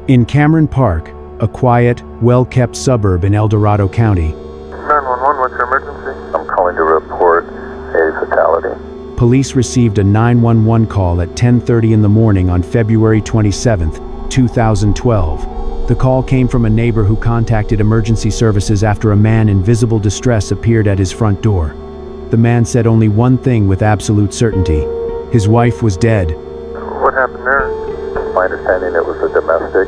In Cameron Park, a quiet, well-kept suburb in El Dorado County, 911, what's your emergency? I'm calling to report a fatality. police received a 911 call at 10:30 in the morning on February 27, 2012. The call came from a neighbor who contacted emergency services after a man in visible distress appeared at his front door. The man said only one thing with absolute certainty: his wife was dead. What happened there? My understanding it was a domestic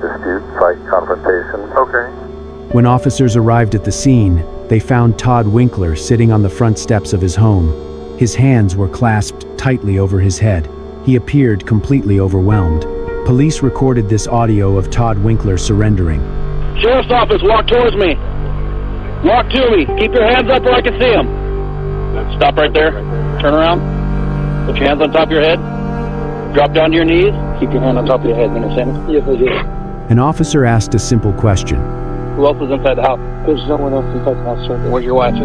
dispute, fight, confrontation. Okay. When officers arrived at the scene, they found Todd Winkler sitting on the front steps of his home. His hands were clasped tightly over his head. He appeared completely overwhelmed. Police recorded this audio of Todd Winkler surrendering. Sheriff's office, walk towards me. Walk to me. Keep your hands up where I can see them. Stop right there. Turn around. Put your hands on top of your head. Drop down to your knees. Keep your hand on top of your head. You understand? Yes, I do. An officer asked a simple question. Who else is inside the house? There's no one else inside the house, sir. Where's your wife?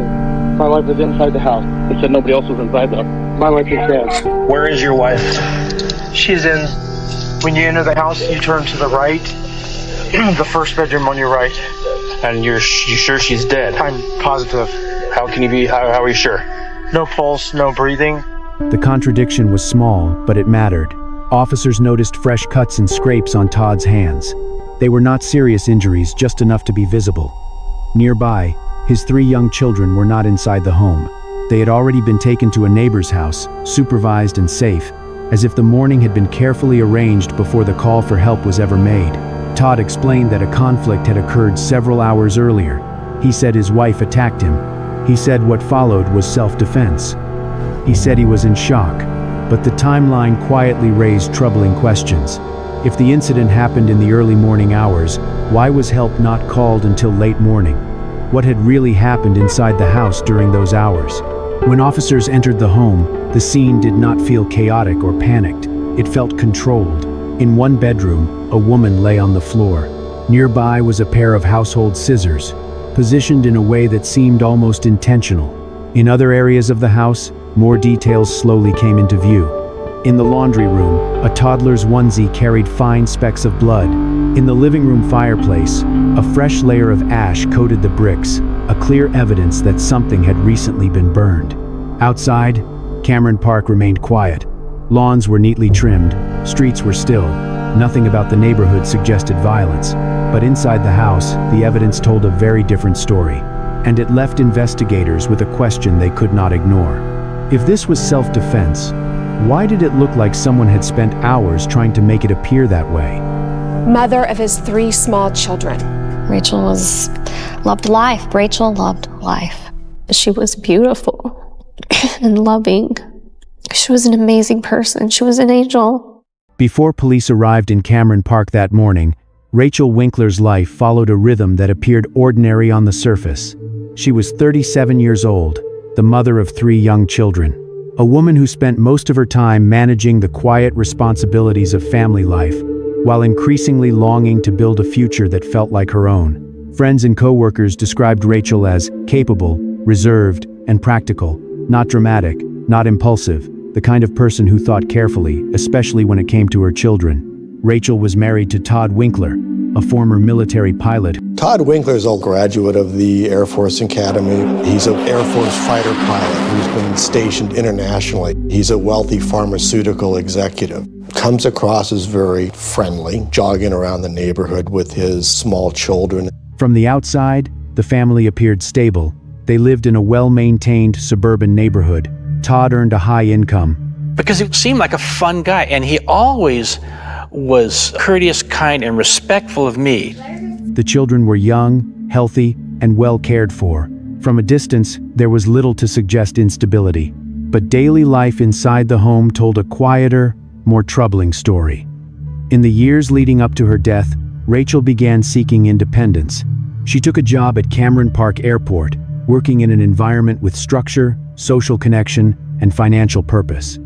My wife is inside the house. He said nobody else was inside though. My wife is dead. Where is your wife? She's in, when you enter the house, you turn to the right, the first bedroom on your right. And you sure she's dead? I'm positive. How are you sure? No pulse, no breathing. The contradiction was small, but it mattered. Officers noticed fresh cuts and scrapes on Todd's hands. They were not serious injuries, just enough to be visible. Nearby, his 3 young children were not inside the home. They had already been taken to a neighbor's house, supervised and safe, as if the morning had been carefully arranged before the call for help was ever made. Todd explained that a conflict had occurred several hours earlier. He said his wife attacked him. He said what followed was self-defense. He said he was in shock, but the timeline quietly raised troubling questions. If the incident happened in the early morning hours, why was help not called until late morning? What had really happened inside the house during those hours? When officers entered the home, the scene did not feel chaotic or panicked. It felt controlled. In one bedroom, a woman lay on the floor. Nearby was a pair of household scissors, positioned in a way that seemed almost intentional. In other areas of the house, more details slowly came into view. In the laundry room, a toddler's onesie carried fine specks of blood. In the living room fireplace, a fresh layer of ash coated the bricks, a clear evidence that something had recently been burned. Outside, Cameron Park remained quiet. Lawns were neatly trimmed, streets were still. Nothing about the neighborhood suggested violence. But inside the house, the evidence told a very different story. And it left investigators with a question they could not ignore. If this was self-defense, why did it look like someone had spent hours trying to make it appear that way? Mother of his 3 small children. Rachel loved life. Rachel loved life. She was beautiful and loving. She was an amazing person. She was an angel. Before police arrived in Cameron Park that morning, Rachel Winkler's life followed a rhythm that appeared ordinary on the surface. She was 37 years old, the mother of 3 young children. A woman who spent most of her time managing the quiet responsibilities of family life, while increasingly longing to build a future that felt like her own. Friends and co-workers described Rachel as capable, reserved, and practical, not dramatic, not impulsive, the kind of person who thought carefully, especially when it came to her children. Rachel was married to Todd Winkler, a former military pilot. Todd Winkler is a graduate of the Air Force Academy. He's an Air Force fighter pilot who's been stationed internationally. He's a wealthy pharmaceutical executive. Comes across as very friendly, jogging around the neighborhood with his small children. From the outside, the family appeared stable. They lived in a well-maintained suburban neighborhood. Todd earned a high income. Because he seemed like a fun guy, and he always was courteous, kind, and respectful of me. The children were young, healthy, and well cared for. From a distance, there was little to suggest instability. But daily life inside the home told a quieter, more troubling story. In the years leading up to her death, Rachel began seeking independence. She took a job at Cameron Park Airport, working in an environment with structure, social connection, and financial purpose.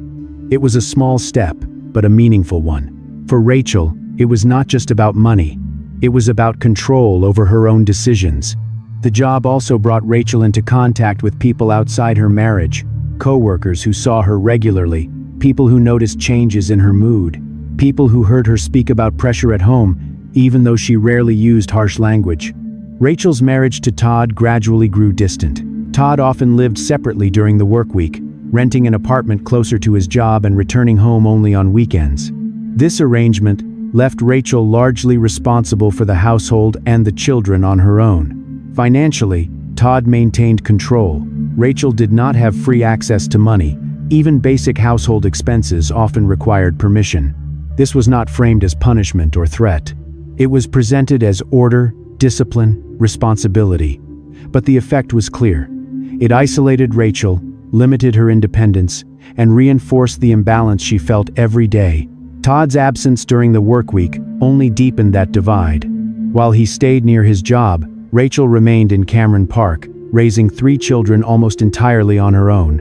It was a small step, but a meaningful one. For Rachel, it was not just about money. It was about control over her own decisions. The job also brought Rachel into contact with people outside her marriage, co-workers who saw her regularly, people who noticed changes in her mood. People who heard her speak about pressure at home, even though she rarely used harsh language. Rachel's marriage to Todd gradually grew distant. Todd often lived separately during the work week, renting an apartment closer to his job and returning home only on weekends. This arrangement left Rachel largely responsible for the household and the children on her own. Financially, Todd maintained control. Rachel did not have free access to money. Even basic household expenses often required permission. This was not framed as punishment or threat. It was presented as order, discipline, responsibility. But the effect was clear. It isolated Rachel, limited her independence, and reinforced the imbalance she felt every day. Todd's absence during the work week only deepened that divide. While he stayed near his job, Rachel remained in Cameron Park, raising 3 children almost entirely on her own.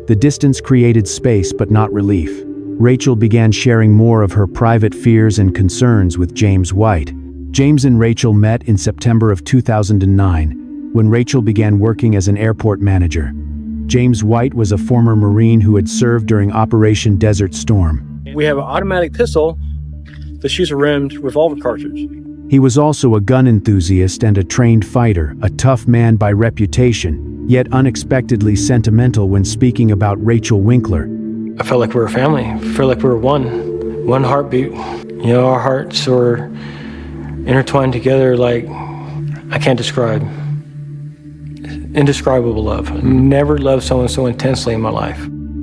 The distance created space but not relief. Rachel began sharing more of her private fears and concerns with James White. James and Rachel met in September of 2009, when Rachel began working as an airport manager. James White was a former Marine who had served during Operation Desert Storm. We have an automatic pistol that shoots a rimmed revolver cartridge. He was also a gun enthusiast and a trained fighter, a tough man by reputation, yet unexpectedly sentimental when speaking about Rachel Winkler. I felt like we were a family. I felt like we were one heartbeat. You know, our hearts were intertwined together like I can't describe. Indescribable love. I never loved someone so intensely in my life.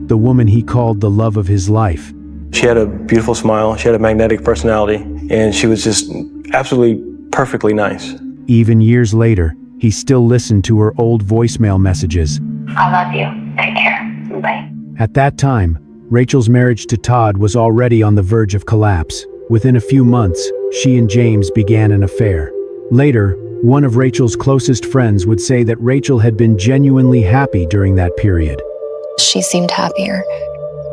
The woman he called the love of his life. She had a beautiful smile, she had a magnetic personality, and she was just absolutely perfectly nice. Even years later, he still listened to her old voicemail messages. I love you. Take care. Bye. At that time, Rachel's marriage to Todd was already on the verge of collapse. Within a few months, she and James began an affair. Later, one of Rachel's closest friends would say that Rachel had been genuinely happy during that period. She seemed happier.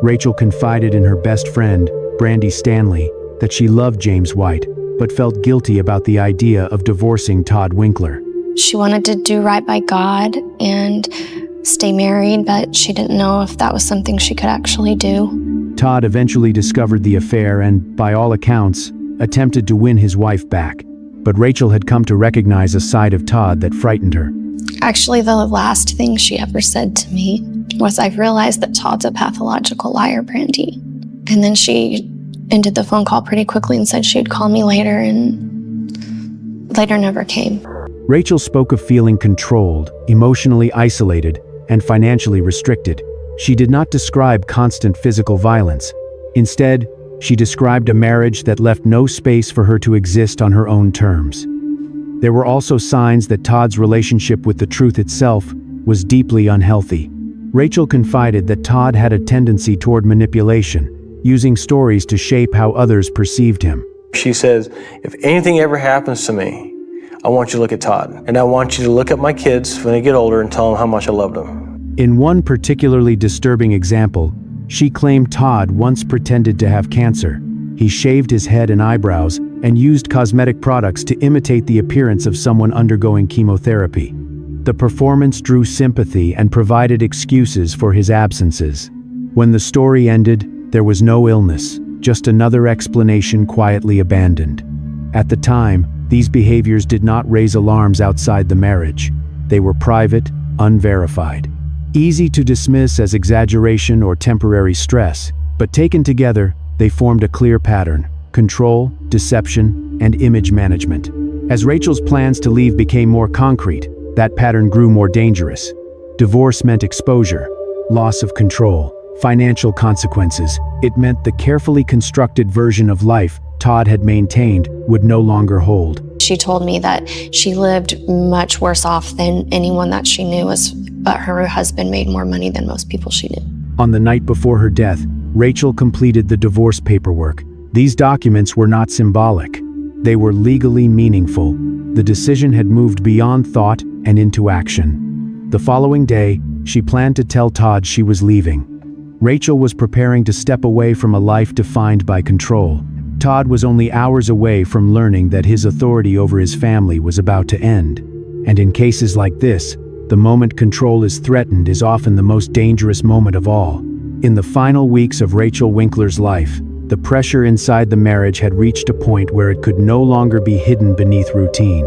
Rachel confided in her best friend, Brandy Stanley, that she loved James White, but felt guilty about the idea of divorcing Todd Winkler. She wanted to do right by God and stay married, but she didn't know if that was something she could actually do. Todd eventually discovered the affair and, by all accounts, attempted to win his wife back. But Rachel had come to recognize a side of Todd that frightened her. Actually, the last thing she ever said to me was, "I've realized that Todd's a pathological liar, Brandy." And then she ended the phone call pretty quickly and said she'd call me later, and later never came. Rachel spoke of feeling controlled, emotionally isolated, and financially restricted. She did not describe constant physical violence. Instead, she described a marriage that left no space for her to exist on her own terms. There were also signs that Todd's relationship with the truth itself was deeply unhealthy. Rachel confided that Todd had a tendency toward manipulation, using stories to shape how others perceived him. She says, if anything ever happens to me, I want you to look at Todd. And I want you to look at my kids when they get older and tell them how much I love them. In one particularly disturbing example, she claimed Todd once pretended to have cancer. He shaved his head and eyebrows and used cosmetic products to imitate the appearance of someone undergoing chemotherapy. The performance drew sympathy and provided excuses for his absences. When the story ended, there was no illness, just another explanation quietly abandoned. At the time, these behaviors did not raise alarms outside the marriage. They were private, unverified. Easy to dismiss as exaggeration or temporary stress, but taken together, they formed a clear pattern: control, deception, and image management. As Rachel's plans to leave became more concrete, that pattern grew more dangerous. Divorce meant exposure, loss of control, financial consequences. It meant the carefully constructed version of life Todd had maintained would no longer hold. She told me that she lived much worse off than anyone that she knew, but her husband made more money than most people she knew. On the night before her death, Rachel completed the divorce paperwork. These documents were not symbolic. They were legally meaningful. The decision had moved beyond thought and into action. The following day, she planned to tell Todd she was leaving. Rachel was preparing to step away from a life defined by control. Todd was only hours away from learning that his authority over his family was about to end. And in cases like this, the moment control is threatened is often the most dangerous moment of all. In the final weeks of Rachel Winkler's life, The pressure inside the marriage had reached a point where it could no longer be hidden beneath routine.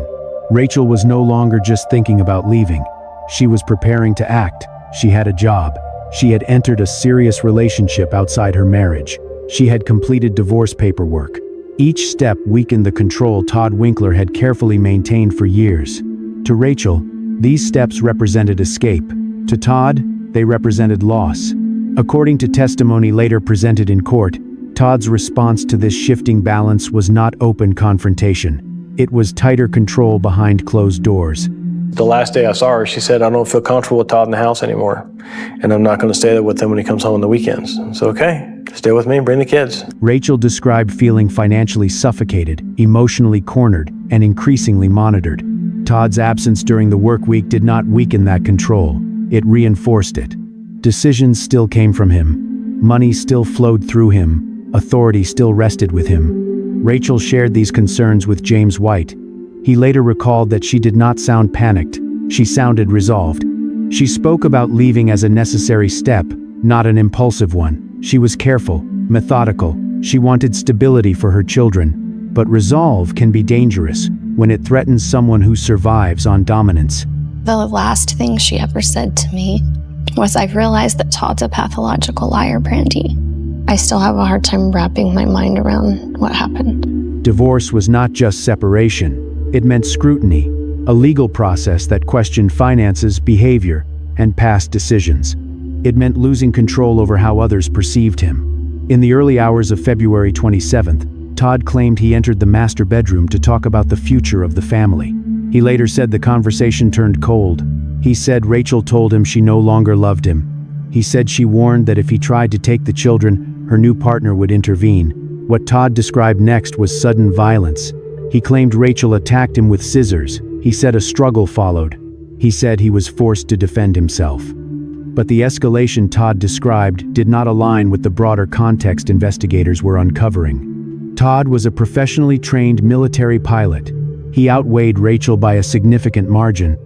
Rachel was no longer just thinking about leaving. She was preparing to act. She had a job. She had entered a serious relationship outside her marriage. She had completed divorce paperwork. Each step weakened the control Todd Winkler had carefully maintained for years. To Rachel, these steps represented escape. To Todd, they represented loss. According to testimony later presented in court, Todd's response to this shifting balance was not open confrontation. It was tighter control behind closed doors. The last day I saw her, she said, "I don't feel comfortable with Todd in the house anymore, and I'm not going to stay there with him when he comes home on the weekends." So, okay, stay with me, bring the kids. Rachel described feeling financially suffocated, emotionally cornered, and increasingly monitored. Todd's absence during the work week did not weaken that control. It reinforced it. Decisions still came from him. Money still flowed through him. Authority still rested with him. Rachel shared these concerns with James White. He later recalled that she did not sound panicked. She sounded resolved. She spoke about leaving as a necessary step, not an impulsive one. She was careful, methodical. She wanted stability for her children. But resolve can be dangerous when it threatens someone who survives on dominance. The last thing she ever said to me was, "I've realized that Todd's a pathological liar, Brandy." I still have a hard time wrapping my mind around what happened. Divorce was not just separation. It meant scrutiny, a legal process that questioned finances, behavior, and past decisions. It meant losing control over how others perceived him. In the early hours of February 27th, Todd claimed he entered the master bedroom to talk about the future of the family. He later said the conversation turned cold. He said Rachel told him she no longer loved him. He said she warned that if he tried to take the children, her new partner would intervene. What Todd described next was sudden violence. He claimed Rachel attacked him with scissors. He said a struggle followed. He said he was forced to defend himself. But the escalation Todd described did not align with the broader context investigators were uncovering. Todd was a professionally trained military pilot. He outweighed Rachel by a significant margin.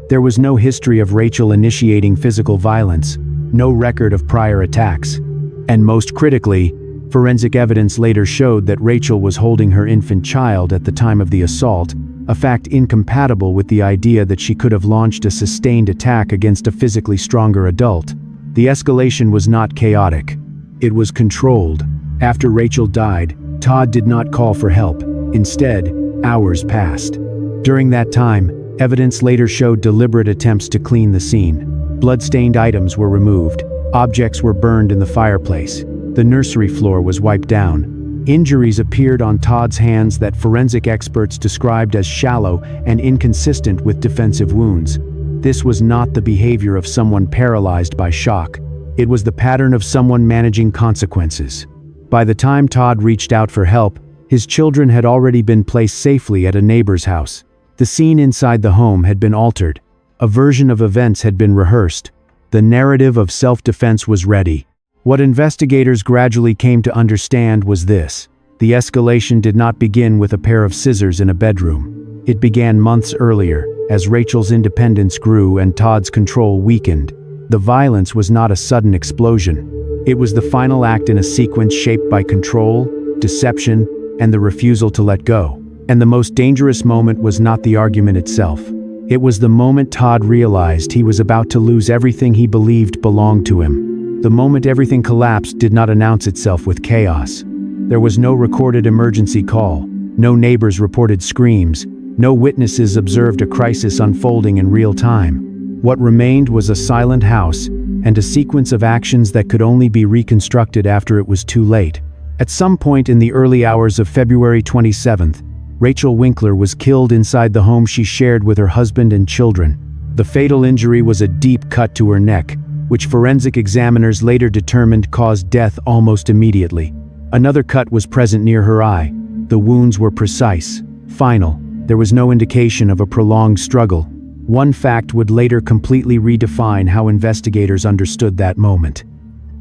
There was no history of Rachel initiating physical violence, no record of prior attacks. And most critically, forensic evidence later showed that Rachel was holding her infant child at the time of the assault, a fact incompatible with the idea that she could have launched a sustained attack against a physically stronger adult. The escalation was not chaotic. It was controlled. After Rachel died, Todd did not call for help. Instead, hours passed. During that time, evidence later showed deliberate attempts to clean the scene. Blood-stained items were removed. Objects were burned in the fireplace. The nursery floor was wiped down. Injuries appeared on Todd's hands that forensic experts described as shallow and inconsistent with defensive wounds. This was not the behavior of someone paralyzed by shock. It was the pattern of someone managing consequences. By the time Todd reached out for help, his children had already been placed safely at a neighbor's house. The scene inside the home had been altered. A version of events had been rehearsed. The narrative of self-defense was ready. What investigators gradually came to understand was this: the escalation did not begin with a pair of scissors in a bedroom. It began months earlier, as Rachel's independence grew and Todd's control weakened. The violence was not a sudden explosion. It was the final act in a sequence shaped by control, deception, and the refusal to let go. And the most dangerous moment was not the argument itself. It was the moment Todd realized he was about to lose everything he believed belonged to him. The moment everything collapsed did not announce itself with chaos. There was no recorded emergency call, no neighbors reported screams, no witnesses observed a crisis unfolding in real time. What remained was a silent house and a sequence of actions that could only be reconstructed after it was too late. At some point in the early hours of February 27th, Rachel Winkler was killed inside the home she shared with her husband and children. The fatal injury was a deep cut to her neck, which forensic examiners later determined caused death almost immediately. Another cut was present near her eye. The wounds were precise, final. There was no indication of a prolonged struggle. One fact would later completely redefine how investigators understood that moment.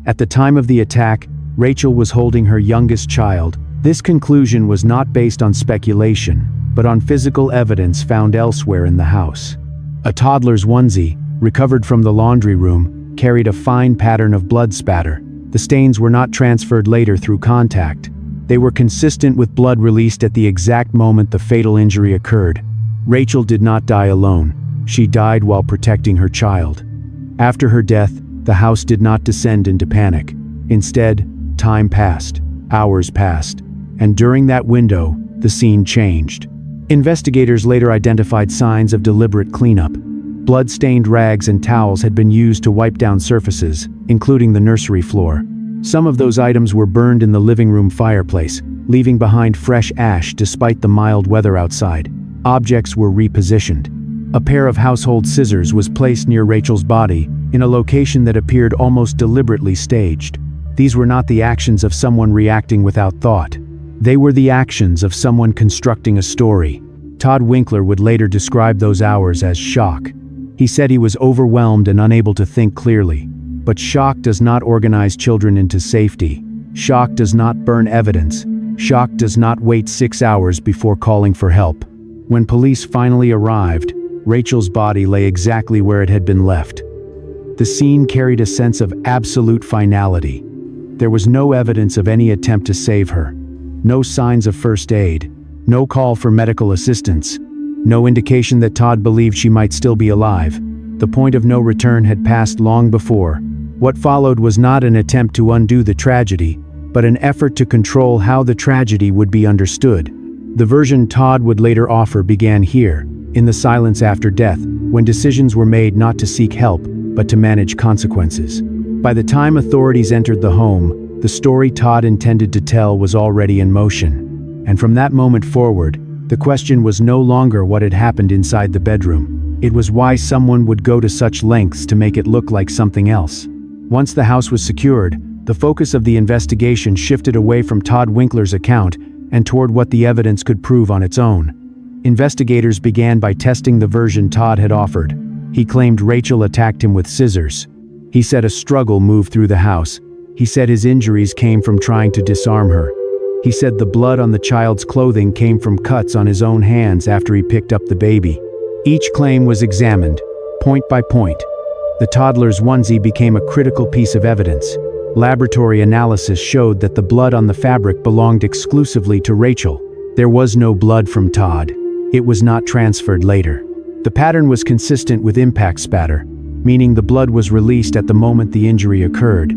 At the time of the attack, Rachel was holding her youngest child. This conclusion was not based on speculation, but on physical evidence found elsewhere in the house. A toddler's onesie, recovered from the laundry room, carried a fine pattern of blood spatter. The stains were not transferred later through contact. They were consistent with blood released at the exact moment the fatal injury occurred. Rachel did not die alone. She died while protecting her child. After her death, the house did not descend into panic. Instead, time passed, hours passed, and during that window, the scene changed. Investigators later identified signs of deliberate cleanup. Blood-stained rags and towels had been used to wipe down surfaces, including the nursery floor. Some of those items were burned in the living room fireplace, leaving behind fresh ash despite the mild weather outside. Objects were repositioned. A pair of household scissors was placed near Rachel's body, in a location that appeared almost deliberately staged. These were not the actions of someone reacting without thought. They were the actions of someone constructing a story. Todd Winkler would later describe those hours as shock. He said he was overwhelmed and unable to think clearly. But shock does not organize children into safety. Shock does not burn evidence. Shock does not wait 6 hours before calling for help. When police finally arrived, Rachel's body lay exactly where it had been left. The scene carried a sense of absolute finality. There was no evidence of any attempt to save her. No signs of first aid. No call for medical assistance. No indication that Todd believed she might still be alive. The point of no return had passed long before. What followed was not an attempt to undo the tragedy, but an effort to control how the tragedy would be understood. The version Todd would later offer began here, in the silence after death, when decisions were made not to seek help, but to manage consequences. By the time authorities entered the home, the story Todd intended to tell was already in motion. And from that moment forward, the question was no longer what had happened inside the bedroom. It was why someone would go to such lengths to make it look like something else. Once the house was secured, the focus of the investigation shifted away from Todd Winkler's account and toward what the evidence could prove on its own. Investigators began by testing the version Todd had offered. He claimed Rachel attacked him with scissors. He said a struggle moved through the house. He said his injuries came from trying to disarm her. He said the blood on the child's clothing came from cuts on his own hands after he picked up the baby. Each claim was examined, point by point. The toddler's onesie became a critical piece of evidence. Laboratory analysis showed that the blood on the fabric belonged exclusively to Rachel. There was no blood from Todd. It was not transferred later. The pattern was consistent with impact spatter, meaning the blood was released at the moment the injury occurred.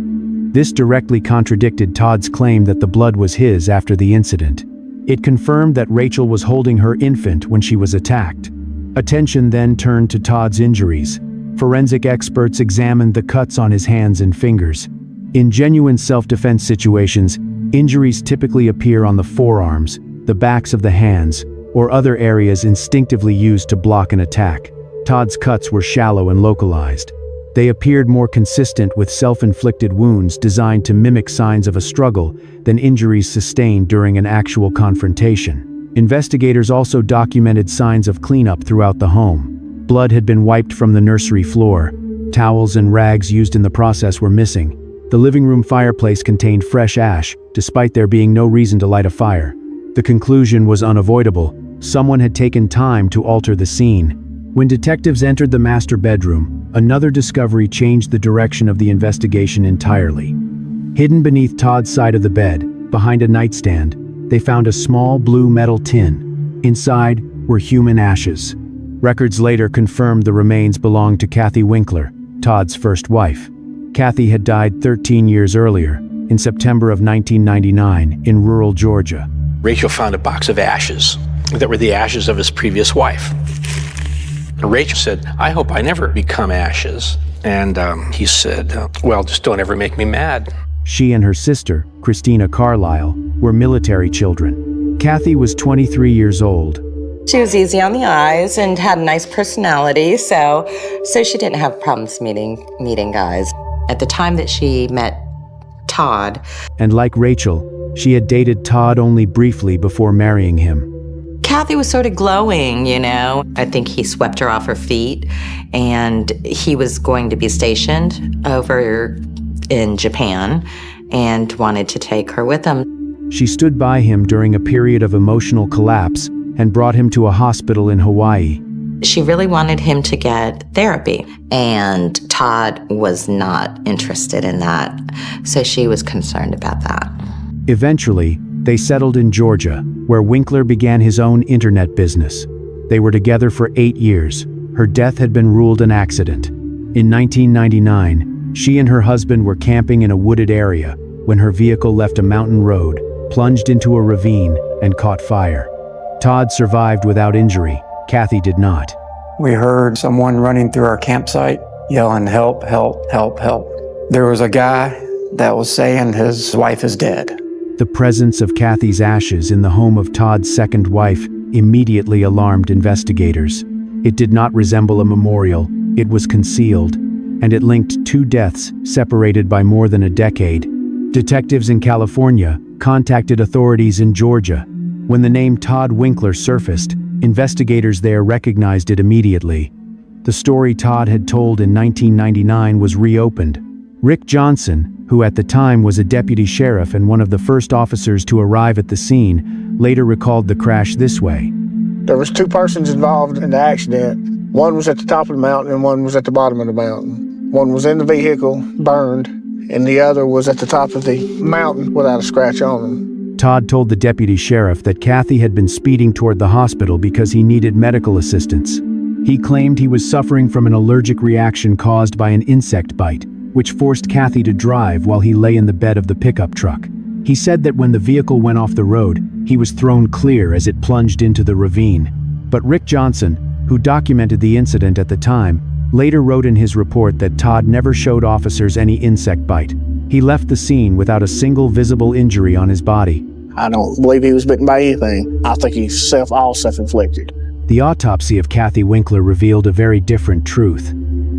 This directly contradicted Todd's claim that the blood was his after the incident. It confirmed that Rachel was holding her infant when she was attacked. Attention then turned to Todd's injuries. Forensic experts examined the cuts on his hands and fingers. In genuine self-defense situations, injuries typically appear on the forearms, the backs of the hands, or other areas instinctively used to block an attack. Todd's cuts were shallow and localized. They appeared more consistent with self-inflicted wounds designed to mimic signs of a struggle than injuries sustained during an actual confrontation. Investigators also documented signs of cleanup throughout the home. Blood had been wiped from the nursery floor. Towels and rags used in the process were missing. The living room fireplace contained fresh ash, despite there being no reason to light a fire. The conclusion was unavoidable. Someone had taken time to alter the scene. When detectives entered the master bedroom, another discovery changed the direction of the investigation entirely. Hidden beneath Todd's side of the bed, behind a nightstand, they found a small blue metal tin. Inside were human ashes. Records later confirmed the remains belonged to Kathy Winkler, Todd's first wife. Kathy had died 13 years earlier, in September of 1999, in rural Georgia. Rachel found a box of ashes that were the ashes of his previous wife. And Rachel said, "I hope I never become ashes." And he said, "Well, just don't ever make me mad." She and her sister, Christina Carlisle, were military children. Kathy was 23 years old. She was easy on the eyes and had a nice personality, so she didn't have problems meeting guys. At the time that she met Todd. And like Rachel, she had dated Todd only briefly before marrying him. Kathy was sort of glowing, you know. I think he swept her off her feet, and he was going to be stationed over in Japan and wanted to take her with him. She stood by him during a period of emotional collapse and brought him to a hospital in Hawaii. She really wanted him to get therapy, and Todd was not interested in that, so she was concerned about that. Eventually, they settled in Georgia, where Winkler began his own internet business. They were together for 8 years. Her death had been ruled an accident. In 1999, she and her husband were camping in a wooded area when her vehicle left a mountain road, plunged into a ravine, and caught fire. Todd survived without injury. Kathy did not. We heard someone running through our campsite yelling, "Help, help, help, help." There was a guy that was saying his wife is dead. The presence of Kathy's ashes in the home of Todd's second wife immediately alarmed investigators. It did not resemble a memorial, it was concealed, and it linked 2 deaths separated by more than a decade. Detectives in California contacted authorities in Georgia. When the name Todd Winkler surfaced, investigators there recognized it immediately. The story Todd had told in 1999 was reopened. Rick Johnson, who at the time was a deputy sheriff and one of the first officers to arrive at the scene, later recalled the crash this way. There was 2 persons involved in the accident. One was at the top of the mountain and one was at the bottom of the mountain. One was in the vehicle, burned, and the other was at the top of the mountain without a scratch on him. Todd told the deputy sheriff that Kathy had been speeding toward the hospital because he needed medical assistance. He claimed he was suffering from an allergic reaction caused by an insect bite, which forced Kathy to drive while he lay in the bed of the pickup truck. He said that when the vehicle went off the road, he was thrown clear as it plunged into the ravine. But Rick Johnson, who documented the incident at the time, later wrote in his report that Todd never showed officers any insect bite. He left the scene without a single visible injury on his body. I don't believe he was bitten by anything. I think he's all self-inflicted. The autopsy of Kathy Winkler revealed a very different truth.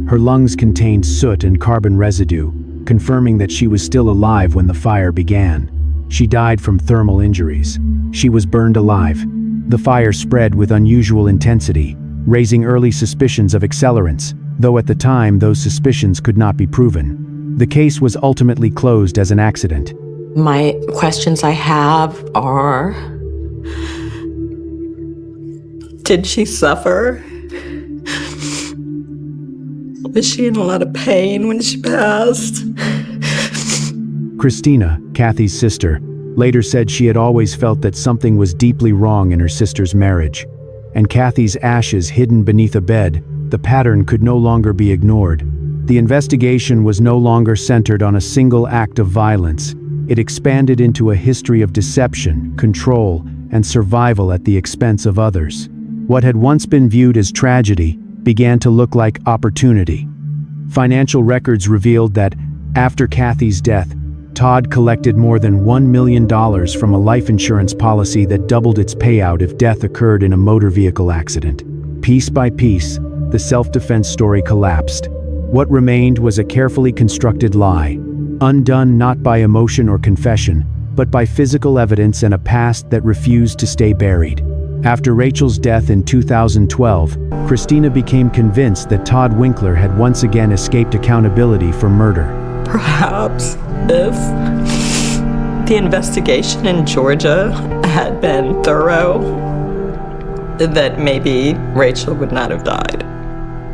Her lungs contained soot and carbon residue, confirming that she was still alive when the fire began. She died from thermal injuries. She was burned alive. The fire spread with unusual intensity, raising early suspicions of accelerants, though at the time those suspicions could not be proven. The case was ultimately closed as an accident. My questions I have are, did she suffer? Was she in a lot of pain when she passed? Christina, Kathy's sister, later said she had always felt that something was deeply wrong in her sister's marriage. And Kathy's ashes hidden beneath a bed, the pattern could no longer be ignored. The investigation was no longer centered on a single act of violence. It expanded into a history of deception, control, and survival at the expense of others. What had once been viewed as tragedy began to look like opportunity. Financial records revealed that, after Kathy's death, Todd collected more than $1 million from a life insurance policy that doubled its payout if death occurred in a motor vehicle accident. Piece by piece, the self-defense story collapsed. What remained was a carefully constructed lie, undone not by emotion or confession, but by physical evidence and a past that refused to stay buried. After Rachel's death in 2012, Christina became convinced that Todd Winkler had once again escaped accountability for murder. Perhaps if the investigation in Georgia had been thorough, that maybe Rachel would not have died.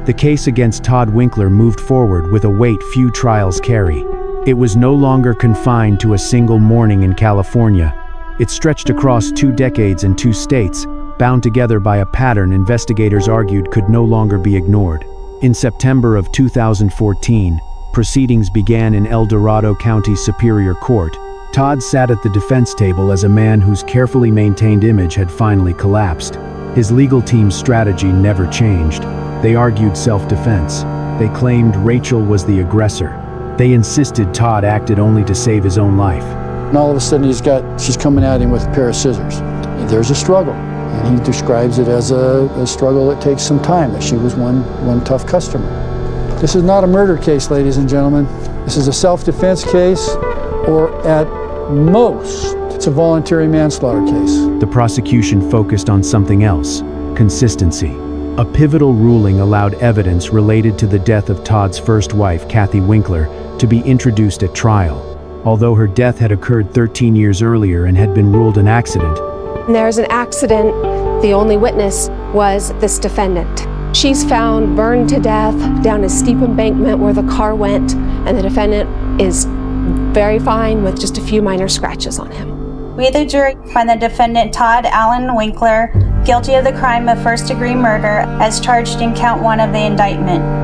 The case against Todd Winkler moved forward with a weight few trials carry. It was no longer confined to a single morning in California. It stretched across 2 decades and 2 states, bound together by a pattern investigators argued could no longer be ignored. In September of 2014, proceedings began in El Dorado County Superior Court. Todd sat at the defense table as a man whose carefully maintained image had finally collapsed. His legal team's strategy never changed. They argued self-defense. They claimed Rachel was the aggressor. They insisted Todd acted only to save his own life. And all of a sudden she's coming at him with a pair of scissors. There's a struggle. And he describes it as a struggle that takes some time, that she was one tough customer. This is not a murder case, ladies and gentlemen. This is a self-defense case, or at most, it's a voluntary manslaughter case. The prosecution focused on something else: consistency. A pivotal ruling allowed evidence related to the death of Todd's first wife, Kathy Winkler, to be introduced at trial. Although her death had occurred 13 years earlier and had been ruled an accident. There's an accident. The only witness was this defendant. She's found burned to death down a steep embankment where the car went, and the defendant is very fine with just a few minor scratches on him. We, the jury, find the defendant Todd Allen Winkler guilty of the crime of first-degree murder as charged in count 1 of the indictment.